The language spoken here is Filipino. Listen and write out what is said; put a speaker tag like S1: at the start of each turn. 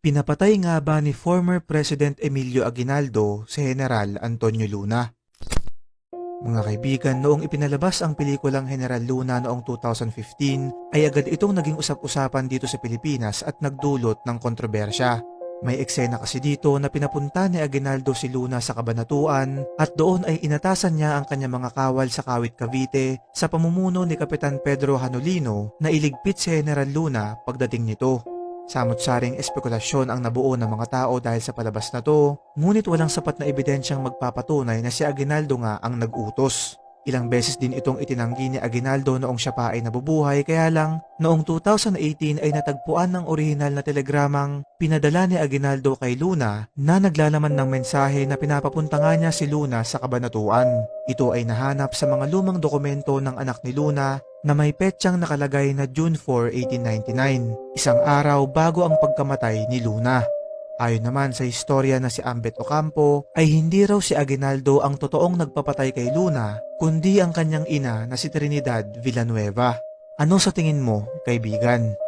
S1: Pinapatay nga ba ni former President Emilio Aguinaldo si General Antonio Luna? Mga kaibigan, noong ipinalabas ang pelikulang General Luna noong 2015 ay agad itong naging usap-usapan dito sa Pilipinas at nagdulot ng kontrobersya. May eksena kasi dito na pinapunta ni Aguinaldo si Luna sa Kabanatuan at doon ay inatasan niya ang kanyang mga kawal sa Kawit Cavite sa pamumuno ni Kapitan Pedro Hanolino na iligpit si General Luna pagdating nito. Samot-saring espekulasyon ang nabuo ng mga tao dahil sa palabas na to, ngunit walang sapat na ebidensyang magpapatunay na si Aguinaldo nga ang nag-utos. Ilang beses din itong itinanggi ni Aguinaldo noong siya pa ay nabubuhay, kaya lang noong 2018 ay natagpuan ng orihinal na telegramang pinadala ni Aguinaldo kay Luna na naglalaman ng mensahe na pinapapunta nga niya si Luna sa Kabanatuan. Ito ay nahanap sa mga lumang dokumento ng anak ni Luna na may petsang nakalagay na June 4, 1899, isang araw bago ang pagkamatay ni Luna. Ayon naman sa historia na si Ambet Ocampo, ay hindi raw si Aguinaldo ang totoong nagpapatay kay Luna, kundi ang kanyang ina na si Trinidad Villanueva. Ano sa tingin mo, kaibigan?